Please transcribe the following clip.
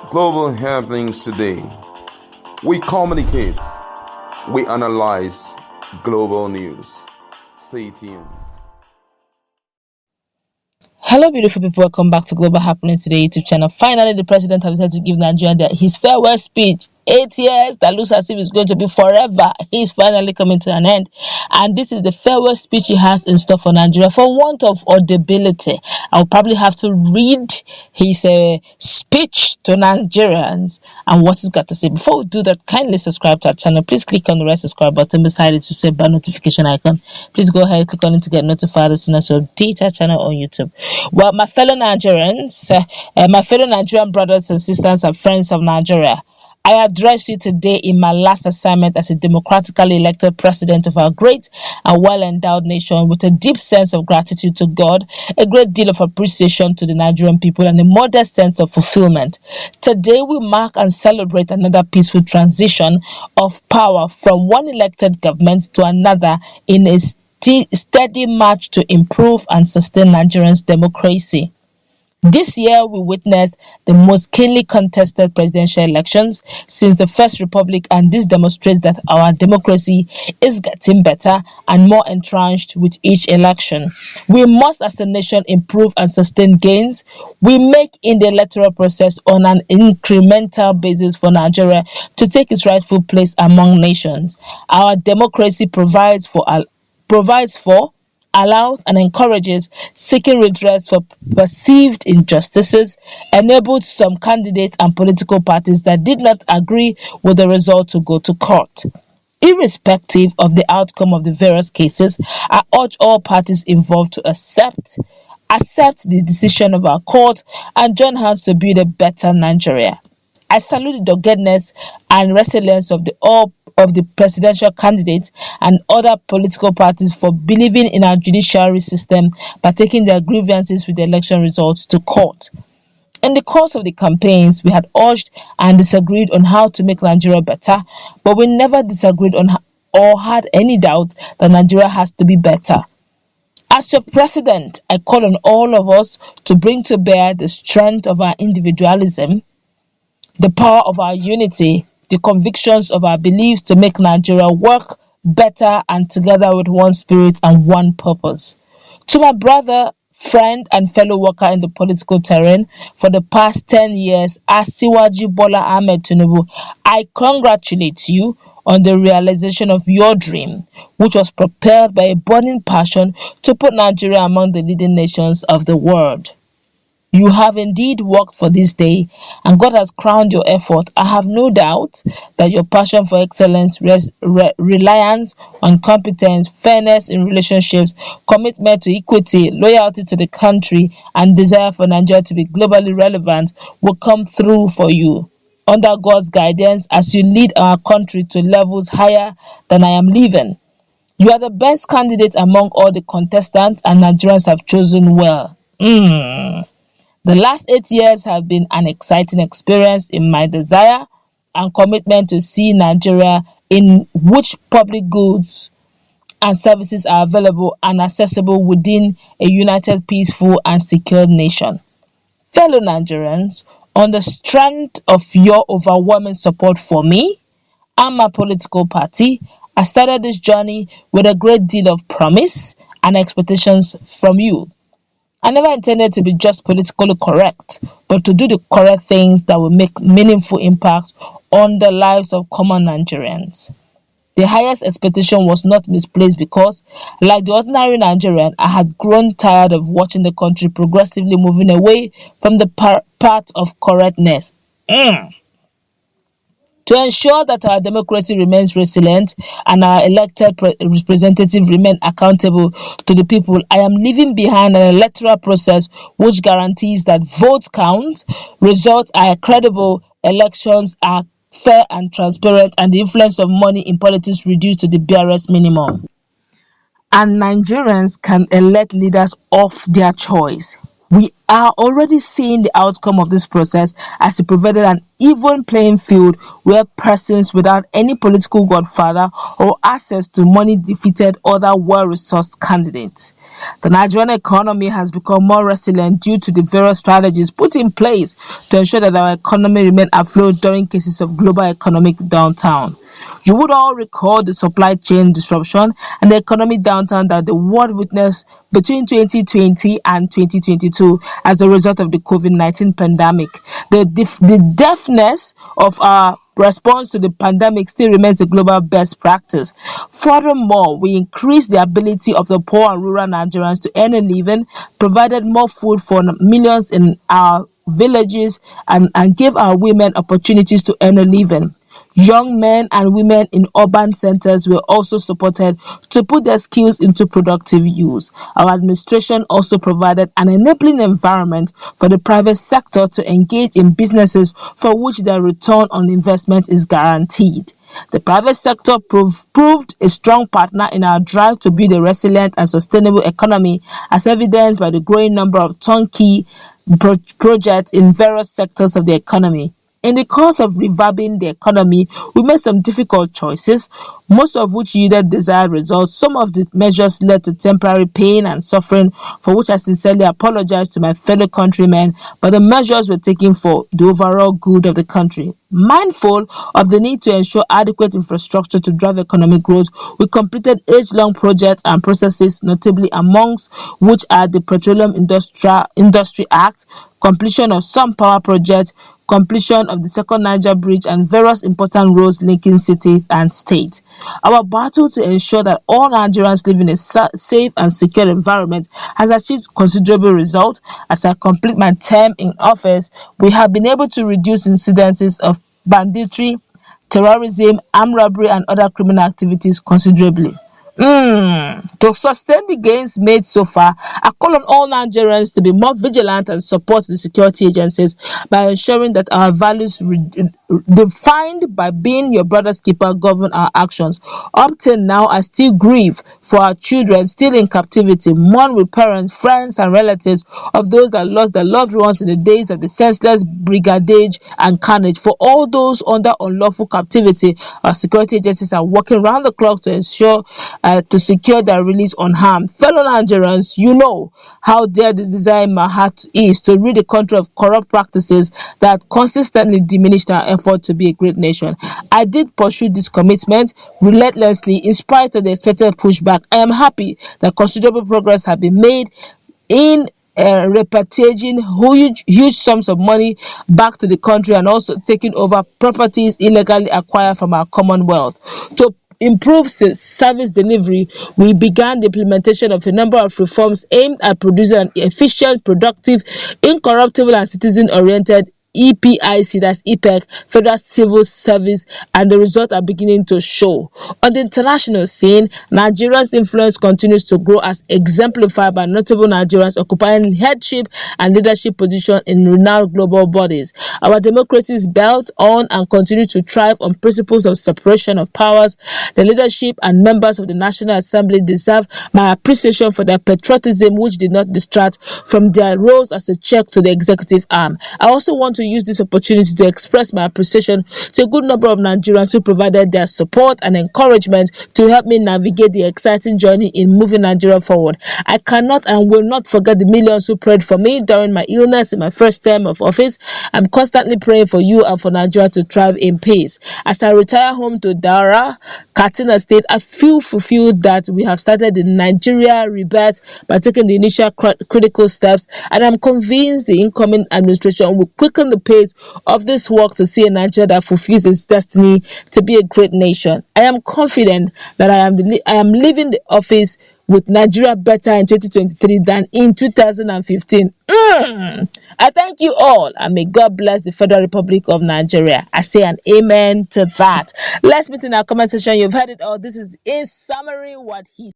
Global happenings today. We communicate, we analyze global news. Stay tuned. Hello, beautiful people. Welcome back to Global Happenings Today YouTube channel. Finally, the president has decided to give Nigeria his farewell speech. 8 years that looks as if it's going to be forever. He's finally coming to an end, and this is the farewell speech he has in store for Nigeria. For want of audibility, I'll probably have to read his speech to Nigerians and what he's got to say. Before we do that, kindly subscribe to our channel. Please click on the red subscribe button beside it to see the notification icon. Please go ahead, click on it to get notified as soon as we update our channel on YouTube. Well, my fellow Nigerians, my fellow Nigerian brothers and sisters and friends of Nigeria, I address you today in my last assignment as a democratically elected president of our great and well-endowed nation, with a deep sense of gratitude to God, a great deal of appreciation to the Nigerian people, and a modest sense of fulfillment. Today we mark and celebrate another peaceful transition of power from one elected government to another in a steady march to improve and sustain Nigerians' democracy. This year, we witnessed the most keenly contested presidential elections since the First Republic, and this demonstrates that our democracy is getting better and more entrenched with each election. We must, as a nation, improve and sustain gains we make in the electoral process on an incremental basis for Nigeria to take its rightful place among nations. Our democracy provides for, allows, and encourages seeking redress for perceived injustices, enabled some candidates and political parties that did not agree with the result to go to court. Irrespective of the outcome of the various cases, I urge all parties involved to accept the decision of our court and join hands to build a better Nigeria. I salute the doggedness and resilience of the presidential candidates and other political parties for believing in our judiciary system by taking their grievances with the election results to court. In the course of the campaigns, we had urged and disagreed on how to make Nigeria better, but we never disagreed on or had any doubt that Nigeria has to be better. As your president, I call on all of us to bring to bear the strength of our individualism, the power of our unity, the convictions of our beliefs to make Nigeria work better and together with one spirit and one purpose. To my brother, friend, and fellow worker in the political terrain for the past 10 years, Asiwaju Bola Ahmed Tinubu, I congratulate you on the realization of your dream, which was propelled by a burning passion to put Nigeria among the leading nations of the world. You have indeed worked for this day, and God has crowned your effort. I have no doubt that your passion for excellence, reliance on competence, fairness in relationships, commitment to equity, loyalty to the country, and desire for Nigeria to be globally relevant will come through for you. Under God's guidance, as you lead our country to levels higher than I am leaving, you are the best candidate among all the contestants, and Nigerians have chosen well. The last 8 years have been an exciting experience in my desire and commitment to see Nigeria in which public goods and services are available and accessible within a united, peaceful, and secure nation. Fellow Nigerians, on the strength of your overwhelming support for me and my political party, I started this journey with a great deal of promise and expectations from you. I never intended to be just politically correct, but to do the correct things that will make meaningful impact on the lives of common Nigerians. The highest expectation was not misplaced because, like the ordinary Nigerian, I had grown tired of watching the country progressively moving away from the path of correctness. To ensure that our democracy remains resilient and our elected representatives remain accountable to the people, I am leaving behind an electoral process which guarantees that votes count, results are credible, elections are fair and transparent, and the influence of money in politics reduced to the barest minimum. And Nigerians can elect leaders of their choice. We are already seeing the outcome of this process as it provided an even playing field where persons without any political godfather or access to money defeated other well-resourced candidates. The Nigerian economy has become more resilient due to the various strategies put in place to ensure that our economy remained afloat during cases of global economic downturn. You would all recall the supply chain disruption and the economic downturn that the world witnessed between 2020 and 2022 as a result of the COVID-19 pandemic. The deafness of our response to the pandemic still remains the global best practice. Furthermore, we increased the ability of the poor and rural Nigerians to earn a living, provided more food for millions in our villages, and gave our women opportunities to earn a living. Young men and women in urban centers were also supported to put their skills into productive use. Our administration also provided an enabling environment for the private sector to engage in businesses for which their return on investment is guaranteed. The private sector proved a strong partner in our drive to build a resilient and sustainable economy, as evidenced by the growing number of turnkey projects in various sectors of the economy. In the course of revamping the economy, we made some difficult choices, most of which yielded desired results. Some of the measures led to temporary pain and suffering, for which I sincerely apologize to my fellow countrymen, but the measures were taken for the overall good of the country. Mindful of the need to ensure adequate infrastructure to drive economic growth, we completed age-long projects and processes, notably amongst which are the Petroleum Industry Act, completion of some power projects, completion of the second Niger Bridge, and various important roads linking cities and states. Our battle to ensure that all Nigerians live in a safe and secure environment has achieved considerable results. As I complete my term in office, we have been able to reduce incidences of banditry, terrorism, armed robbery, and other criminal activities considerably. To sustain the gains made so far, I call on all Nigerians to be more vigilant and support the security agencies by ensuring that our values defined by being your brother's keeper govern our actions. Up till now, I still grieve for our children still in captivity, mourn with parents, friends, and relatives of those that lost their loved ones in the days of the senseless brigadage and carnage. For all those under unlawful captivity, our security agencies are working round the clock to ensure to secure their release unharmed. Fellow Nigerians, you know how dear the desire in my heart is to rid the country of corrupt practices that consistently diminished our effort to be a great nation. I did pursue this commitment relentlessly in spite of the expected pushback. I am happy that considerable progress has been made in repatriating huge sums of money back to the country and also taking over properties illegally acquired from our commonwealth. To improve service delivery, we began the implementation of a number of reforms aimed at producing an efficient, productive, incorruptible, and citizen-oriented EPIC, that's EPEC, Federal Civil Service, and the results are beginning to show. On the international scene, Nigeria's influence continues to grow as exemplified by notable Nigerians occupying headship and leadership positions in renowned global bodies. Our democracy is built on and continues to thrive on principles of separation of powers. The leadership and members of the National Assembly deserve my appreciation for their patriotism, which did not distract from their roles as a check to the executive arm. I also want to use this opportunity to express my appreciation to a good number of Nigerians who provided their support and encouragement to help me navigate the exciting journey in moving Nigeria forward. I cannot and will not forget the millions who prayed for me during my illness in my first term of office. I'm constantly praying for you and for Nigeria to thrive in peace. As I retire home to Dara, Katsina State, I feel fulfilled that we have started the Nigeria rebirth by taking the initial critical steps, and I'm convinced the incoming administration will quicken the pace of this work to see a Nigeria that fulfills its destiny to be a great nation. I am confident that I am leaving the office with Nigeria better in 2023 than in 2015. I thank you all, and may God bless the Federal Republic of Nigeria. I say an amen to that. Let's meet in our comment section. You've heard it all. This is in summary what he